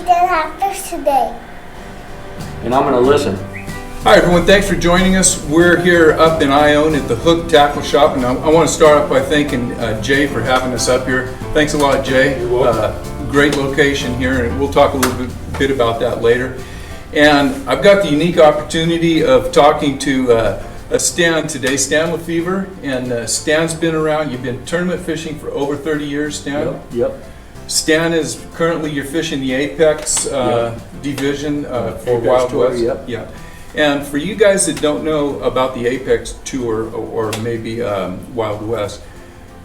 didn't have fish today. And I'm going to listen. Hi everyone, thanks for joining us. We're here up in Ione at the Hook Tackle Shop, and I want to start off by thanking Jay for having us up here. Thanks a lot, Jay. You're welcome. Great location here, and we'll talk a little bit about that later. And I've got the unique opportunity of talking to Stan today, Stan Lafever, and Stan's been around. You've been tournament fishing for over 30 years, Stan. Yep. Stan is currently, you're fishing the Apex division for Apex Wild Tour, West. yep. Yeah. And for you guys that don't know about the Apex Tour or maybe Wild West,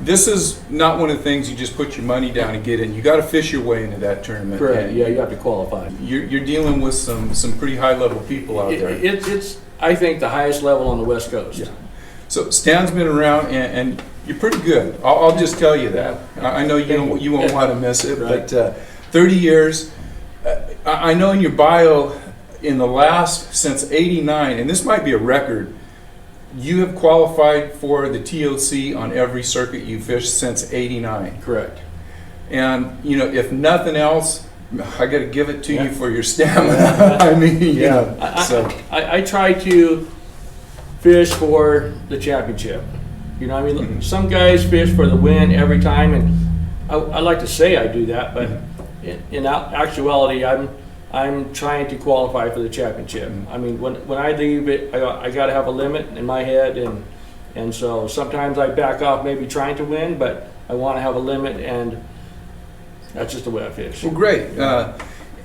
this is not one of the things you just put your money down and get in. You got to fish your way into that tournament. Correct. Yeah, you have to qualify. You're dealing with some pretty high level people out there. It's I think the highest level on the West Coast. Yeah. So Stan's been around and you're pretty good. I'll just tell you that. I know you won't want to miss it, Right. but 30 years. I know in your bio, in the last, since '89, and this might be a record, you have qualified for the TOC on every circuit you fished since '89. Correct. And if nothing else, I got to give it to you for your stamina. I mean, I try to fish for the championship. Some guys fish for the win every time, and I like to say I do that, but in actuality, I'm trying to qualify for the championship. I mean, when I leave it, I got to have a limit in my head, and so sometimes I back off, maybe trying to win, but I want to have a limit, and that's just the way I fish. Well, great.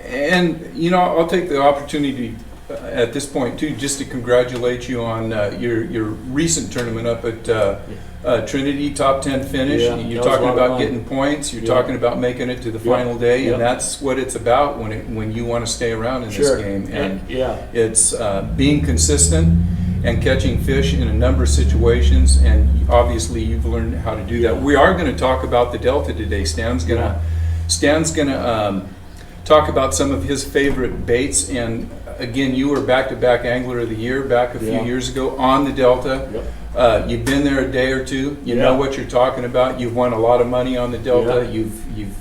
And I'll take the opportunity at this point too, just to congratulate you on your recent tournament up at Trinity, top 10 finish. Yeah, You're talking about getting points. You're talking about making it to the final day, and that's what it's about when you want to stay around in this game. And it's being consistent and catching fish in a number of situations. And obviously, you've learned how to do that. We are going to talk about the Delta today. Stan's gonna talk about some of his favorite baits. And again, you were back-to-back Angler of the Year back a few years ago on the Delta. Yep. You've been there a day or two. You know what you're talking about. You've won a lot of money on the Delta. You've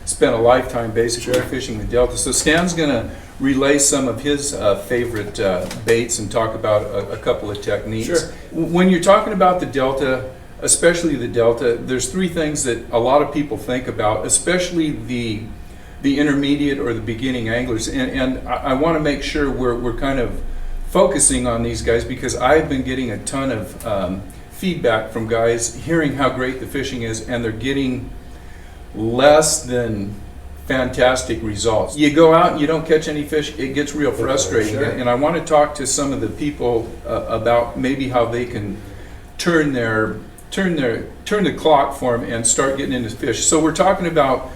spent a lifetime basically fishing the Delta. So Stan's going to relay some of his favorite baits and talk about a couple of techniques. Sure. When you're talking about the Delta, especially the Delta, there's three things that a lot of people think about, especially the intermediate or the beginning anglers, and I want to make sure we're kind of focusing on these guys because I've been getting a ton of feedback from guys hearing how great the fishing is, and they're getting less than fantastic results. You go out and you don't catch any fish, it gets real frustrating. Sure. And I want to talk to some of the people about maybe how they can turn the clock for them and start getting into fish. So we're talking about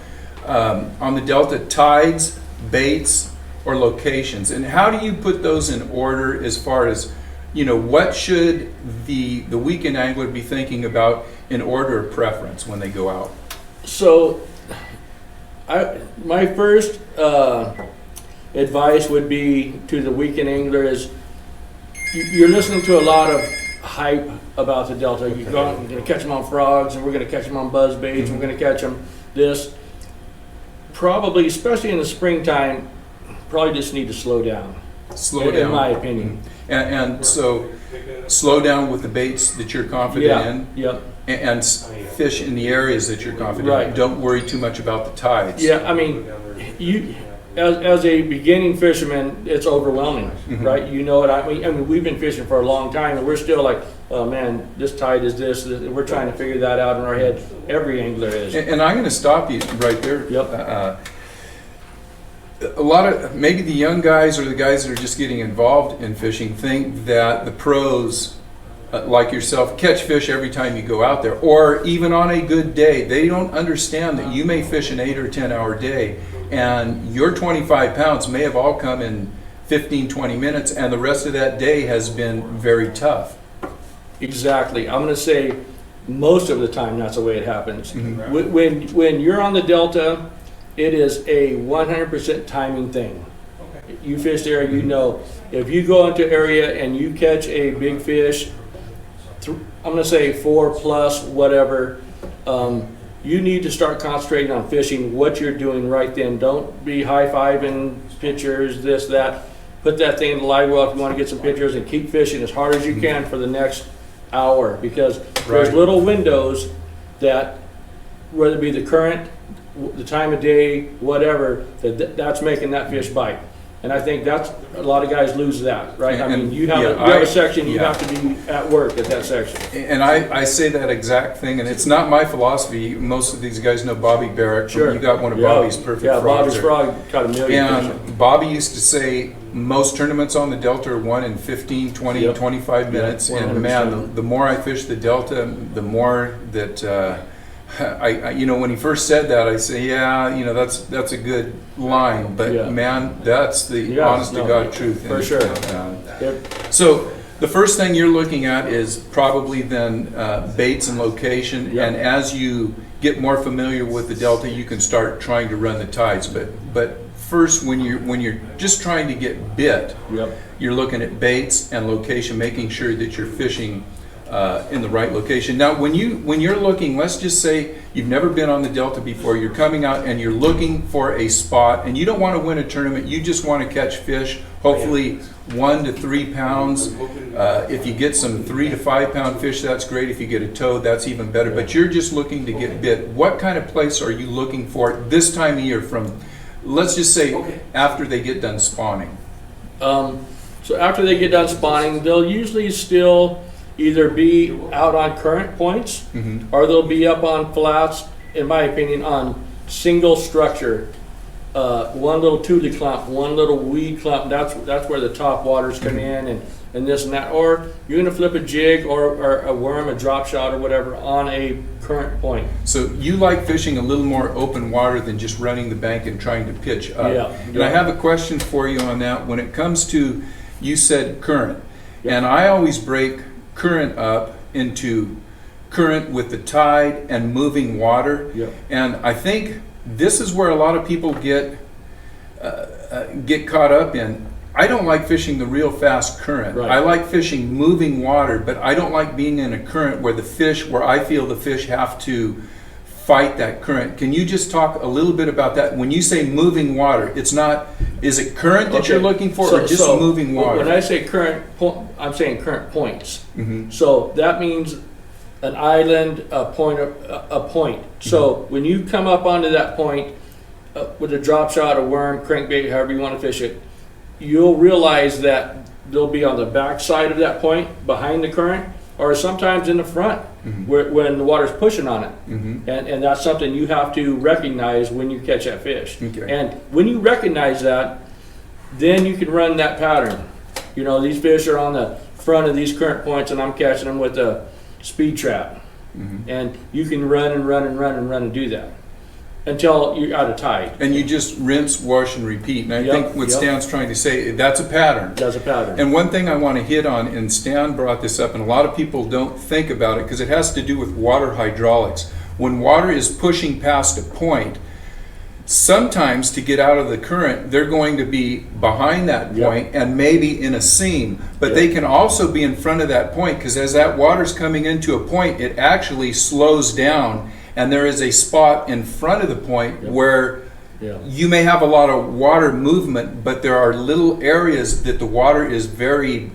on the Delta, tides, baits, or locations. And how do you put those in order as far as, what should the weekend angler be thinking about in order of preference when they go out? So, my first advice would be to the weekend angler is you're listening to a lot of hype about the Delta. You go out, you're going to catch them on frogs, and we're going to catch them on buzz baits, we're going to catch them this. Probably, especially in the springtime, probably just need to slow down. Slow down. In my opinion. And so, slow down with the baits that you're confident in. Yeah. And fish in the areas that you're confident in. Don't worry too much about the tides. Yeah, I mean, you as a beginning fisherman, it's overwhelming, right? You know what I mean, we've been fishing for a long time, and we're still like, oh man, this tide is this. We're trying to figure that out in our head. Every angler is. And I'm going to stop you right there. Yep. A lot of maybe the young guys or the guys that are just getting involved in fishing think that the pros, like yourself, catch fish every time you go out there, or even on a good day. They don't understand that you may fish an 8 or 10 hour day, and your 25 pounds may have all come in 15, 20 minutes, and the rest of that day has been very tough. Exactly. I'm going to say most of the time that's the way it happens. When you're on the Delta, it is a 100% timing thing. You fish there, you know, if you go into area and you catch a big fish, I'm going to say 4+ whatever, you need to start concentrating on fishing what you're doing right then. Don't be high-fiving pictures, this, that. Put that thing in the live well if you want to get some pictures, and keep fishing as hard as you can for the next hour, because there's Right. little windows that, whether it be the current, the time of day, whatever, that's making that fish bite. And I think that's, a lot of guys lose that, right? I mean, you have a section, you have to be at work at that section. And I say that exact thing, and it's not my philosophy. Most of these guys know Bobby Barrett. Sure. You got one of Bobby's perfect Yeah, frogs Bobby's there. frog caught a million fish. And Bobby used to say most tournaments on the Delta are won in 15, 20, Yep. 25 minutes. Yeah, And man, 100%. the more I fish the Delta, the more that I you know, when he first said that, I say, yeah, you know, that's a good line, but Yeah. man, that's the Yeah, honest to no, God truth. for And, sure. Yep. So the first thing you're looking at is probably then baits and location, Yep. and as you get more familiar with the Delta, you can start trying to run the tides. But first, when you're just trying to get bit, Yep. you're looking at baits and location, making sure that you're fishing in the right location. Now, when you're looking, let's just say you've never been on the Delta before, you're coming out and you're looking for a spot, and you don't want to win a tournament, you just want to catch fish, hopefully 1 to 3 pounds. If you get some 3 to 5 pound fish, that's great. If you get a toad, that's even better. But you're just looking to get bit. What kind of place are you looking for this time of year, from, let's just say, after they get done spawning? So after they get done spawning, they'll usually still either be out on current points, or they'll be up on flats, in my opinion, on single structure. One little tule clump, one little weed clump, that's where the top waters come in, and this and that. Or you're gonna flip a jig or a worm, a drop shot or whatever on a current point. So you like fishing a little more open water than just running the bank and trying to pitch up. Yeah. And I have a question for you on that. When it comes to, you said current, and I always break current up into current with the tide and moving water. Yep. And I think this is where a lot of people get caught up in. I don't like fishing the real fast current. Right. I like fishing moving water, but I don't like being in a current where I feel the fish have to fight that current. Can you just talk a little bit about that? When you say moving water, it's not, is it current that you're looking for, or just moving water? When I say current point, I'm saying current points. Mm-hmm. So that means an island, a point. So when you come up onto that point with a drop shot, a worm, crankbait, however you want to fish it, you'll realize that they'll be on the back side of that point, behind the current, or sometimes in the front, when the water's pushing on it. And that's something you have to recognize when you catch that fish. Okay. And when you recognize that, then you can run that pattern. You know, these fish are on the front of these current points, and I'm catching them with a speed trap. And you can run and do that until you're out of tide. And you just rinse, wash, and repeat. And I Yep, think what yep. Stan's trying to say, that's a pattern. That's a pattern. And one thing I want to hit on, and Stan brought this up, and a lot of people don't think about it because it has to do with water hydraulics. When water is pushing past a point, sometimes to get out of the current, they're going to be behind that point and maybe in a seam. But they can also be in front of that point, because as that water's coming into a point, it actually slows down, and there is a spot in front of the point where you may have a lot of water movement, but there are little areas that the water is very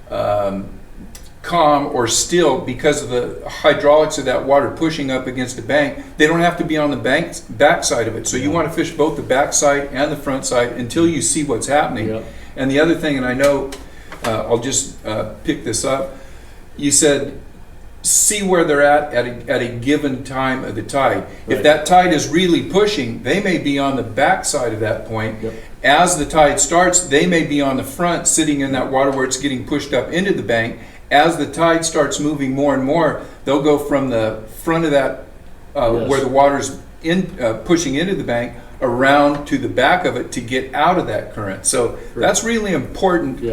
calm or still because of the hydraulics of that water pushing up against the bank. They don't have to be on the back side of it. So you want to fish both the back side and the front side until you see what's happening. And the other thing, and I know I'll just pick this up, you said see where they're at a given time of the tide. If that tide is really pushing, they may be on the back side of that point. As the tide starts, they may be on the front, sitting in that water where it's getting pushed up into the bank. As the tide starts moving more and more, they'll go from the front of that where the water's pushing into the bank around to the back of it to get out of that current. So that's really important.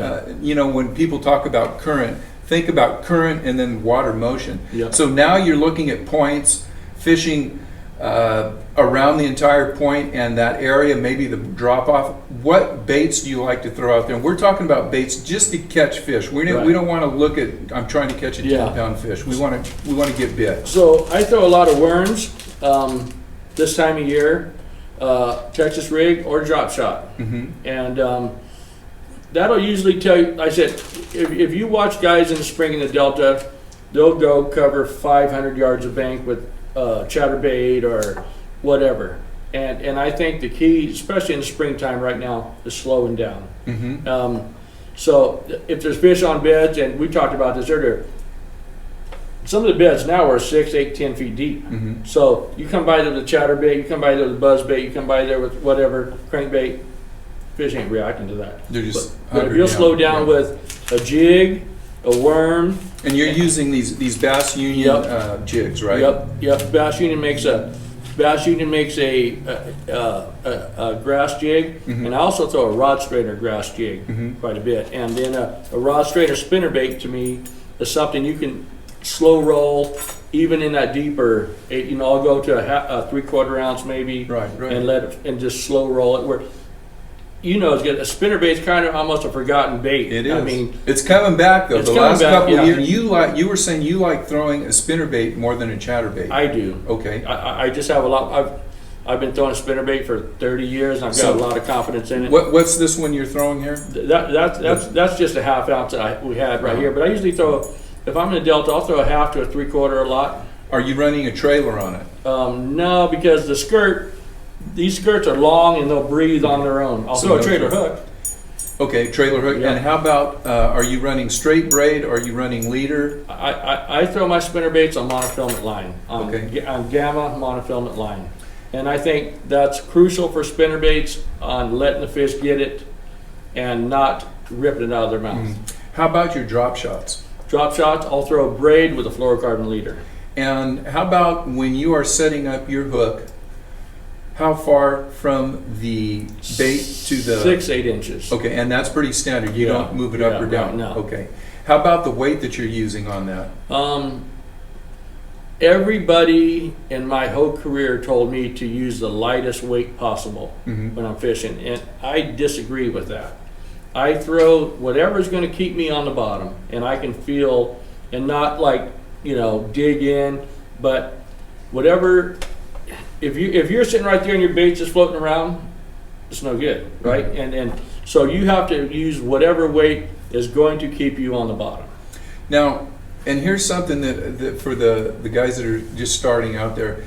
You know, when people talk about current, think about current and then water motion. So now you're looking at points, fishing around the entire point and that area, maybe the drop off. What baits do you like to throw out there? And we're talking about baits just to catch fish. We don't want to look at, I'm trying to catch a 10-pound fish. We want to get bit. So I throw a lot of worms, this time of year, Texas rig or drop shot. And that'll usually tell you, like I said, if you watch guys in the spring in the Delta, they'll go cover 500 yards of bank with chatterbait or whatever. And I think the key, especially in the springtime right now, is slowing down. So if there's fish on beds, and we talked about this earlier, some of the beds now are 6, 8, 10 feet deep. So you come by there with a chatterbait, you come by there with a buzzbait, you come by there with whatever, crankbait, fish ain't reacting to that. They're just but if you'll slow down with a jig, a worm. And you're using these Bass Union jigs, right? Yep. Bass Union makes a grass jig, and I also throw a rod strainer grass jig quite a bit. And then a rod strainer spinnerbait to me is something you can slow roll even in that deeper. I'll go to a 3/4 ounce maybe, right. and let it and just slow roll it. Where it's good. A spinnerbait's kind of almost a forgotten bait. It is. I mean, it's coming back though. The last couple of years, you were saying you like throwing a spinnerbait more than a chatterbait. I do. Okay. I just have a lot. I've been throwing a spinnerbait for 30 years, and I've got a lot of confidence in it. What's this one you're throwing here? That's just a half ounce that we had right here. But I usually throw, if I'm in the Delta, I'll throw a half to a 3/4 a lot. Are you running a trailer on it? No, because these skirts are long and they'll breathe on their own. I'll throw a trailer hook. Okay, trailer hook. Yeah. And how about, are you running straight braid or are you running leader? I throw my spinnerbaits on monofilament line, on gamma monofilament line. And I think that's crucial for spinnerbaits on letting the fish get it and not ripping it out of their mouth. How about your drop shots? Drop shots, I'll throw a braid with a fluorocarbon leader. And how about when you are setting up your hook, how far from the bait to the... 6-8 inches. Okay, and that's pretty standard. You don't move it up or down? No. Okay. How about the weight that you're using on that? Everybody in my whole career told me to use the lightest weight possible when I'm fishing, and I disagree with that. I throw whatever's going to keep me on the bottom, and I can feel, and not like, dig in, but whatever. If you're sitting right there and your bait's just floating around, it's no good, right? And so you have to use whatever weight is going to keep you on the bottom. Now, and here's something that for the guys that are just starting out there,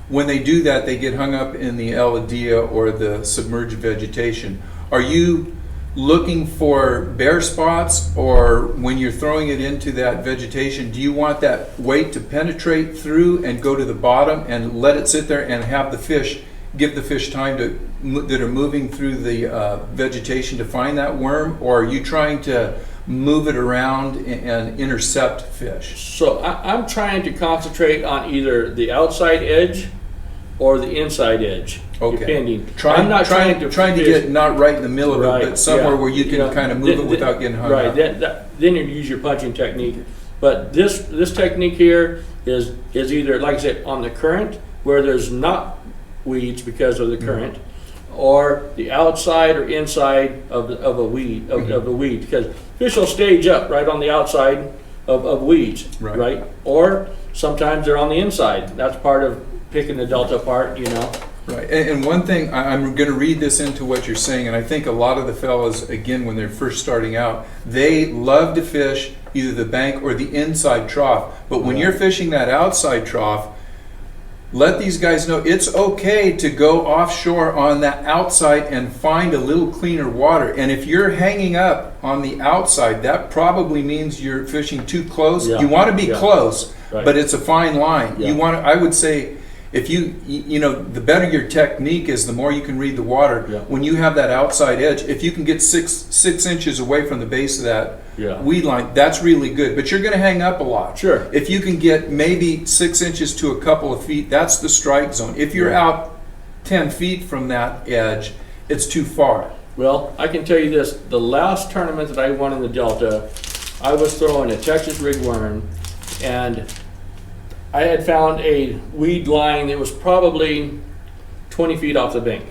when they do that, they get hung up in the Eladia or the submerged vegetation. Are you looking for bare spots, or when you're throwing it into that vegetation, do you want that weight to penetrate through and go to the bottom and let it sit there and have the fish, give the fish time that are moving through the vegetation to find that worm, or are you trying to move it around and intercept fish? So I'm trying to concentrate on either the outside edge or the inside edge, depending. I'm not trying to get not right in the middle of it, but somewhere where you can kind of move it without getting hung up. Then you use your punching technique. But this technique here is either, like I said, on the current where there's not weeds because of the current, or the outside or inside of the weed of the weed, because fish will stage up right on the outside of weeds, right? Or sometimes they're on the inside. That's part of picking the Delta apart, Right, and one thing, I'm going to read this into what you're saying, and I think a lot of the fellas, again, when they're first starting out, they love to fish either the bank or the inside trough. But when you're fishing that outside trough, let these guys know it's okay to go offshore on that outside and find a little cleaner water. And if you're hanging up on the outside, that probably means you're fishing too close. You want to be close, but it's a fine line. You want to, I would say, if the better your technique is, the more you can read the water. When you have that outside edge, if you can get six inches away from the base of that weed line, that's really good. But you're going to hang up a lot. Sure. If you can get maybe 6 inches to a couple of feet, that's the strike zone. If you're out 10 feet from that edge, it's too far. Well, I can tell you this. The last tournament that I won in the Delta, I was throwing a Texas rig worm, and I had found a weed line that was probably 20 feet off the bank.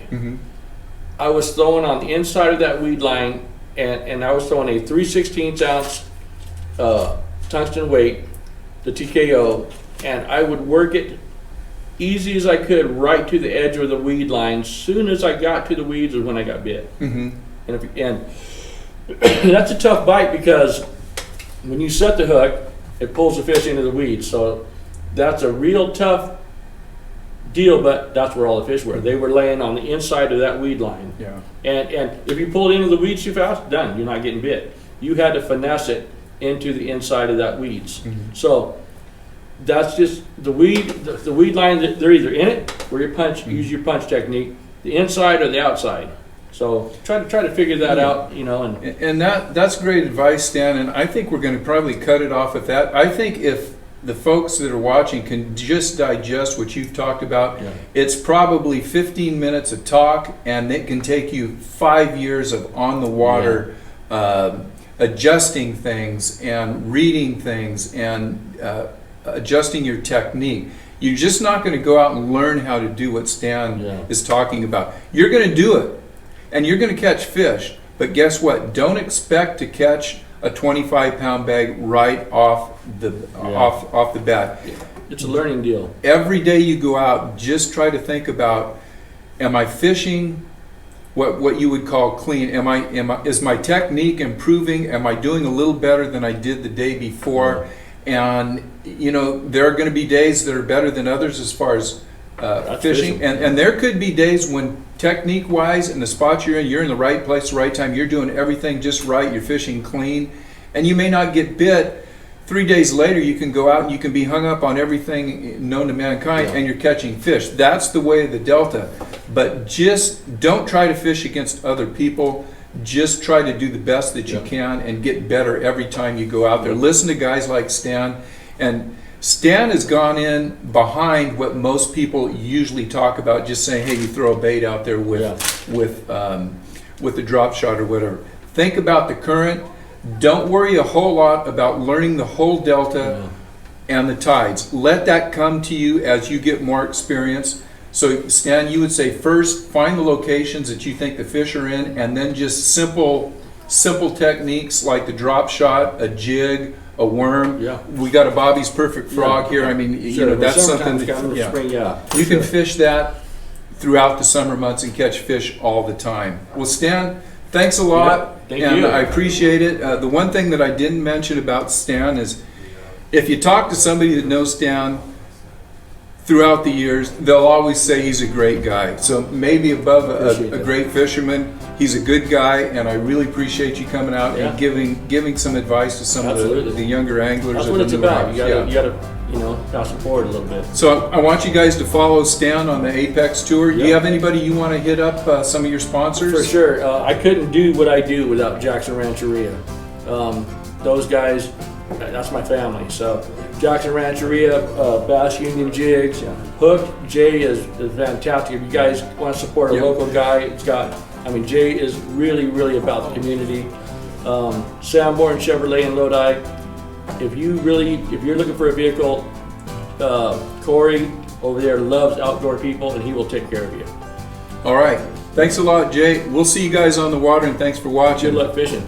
I was throwing on the inside of that weed line, and I was throwing a 3/16 ounce tungsten weight, the TKO, and I would work it easy as I could right to the edge of the weed line. Soon as I got to the weeds is when I got bit. Mm-hmm. And that's a tough bite because when you set the hook, it pulls the fish into the weeds. So that's a real tough deal, but that's where all the fish were. They were laying on the inside of that weed line. Yeah. And if you pull it into the weeds too fast, done. You're not getting bit. You had to finesse it into the inside of that weeds. Mm-hmm. So that's just the weed. The weed line. They're either in it where you punch, use your punch technique, the inside or the outside. So try to figure that out. And that's great advice, Stan. And I think we're going to probably cut it off at that. I think if the folks that are watching can just digest what you've talked about, it's probably 15 minutes of talk, and it can take you 5 years of on the water, adjusting things and reading things and adjusting your technique. You're just not going to go out and learn how to do what Stan is talking about. You're going to do it, and you're going to catch fish. But guess what? Don't expect to catch a 25-pound bag right off the bat. It's a learning deal. Every day you go out, just try to think about: am I fishing what you would call clean? Is my technique improving? Am I doing a little better than I did the day before? And there are going to be days that are better than others as far as fishing, and there could be days when technique-wise and the spots you're in the right place, the right time, you're doing everything just right, you're fishing clean, and you may not get bit. 3 days later, you can go out and you can be hung up on everything known to mankind, and you're catching fish. That's the way of the Delta. But just don't try to fish against other people. Just try to do the best that you can and get better every time you go out there. Listen to guys like Stan. And Stan has gone in behind what most people usually talk about, just saying, hey, you throw a bait out there with a drop shot or whatever. Think about the current. Don't worry a whole lot about learning the whole Delta and the tides. Let that come to you as you get more experience. So Stan, you would say first find the locations that you think the fish are in, and then just simple techniques like the drop shot, a jig, a worm. We got a Bobby's Perfect Frog here. I mean, that's something that you can fish that throughout the summer months and catch fish all the time. Well, Stan, thanks a lot. Thank you. I appreciate it. The one thing that I didn't mention about Stan is if you talk to somebody that knows Stan throughout the years, they'll always say he's a great guy. So maybe above a great fisherman, he's a good guy, and I really appreciate you coming out and giving some advice to some of the younger anglers. That's what it's about. You gotta pass it forward a little bit. So I want you guys to follow Stan on the Apex Tour. Do you have anybody you want to hit up, some of your sponsors? For sure. I couldn't do what I do without Jackson Rancheria. Those guys, that's my family. So Jackson Rancheria, Bass Union Jigs, Hook. Jay is fantastic. If you guys want to support a local guy, Jay is really, really about the community. Sanborn Chevrolet in Lodi. If you're looking for a vehicle, Corey over there loves outdoor people, and he will take care of you. All right. Thanks a lot, Jay. We'll see you guys on the water, and thanks for watching. Good luck fishing.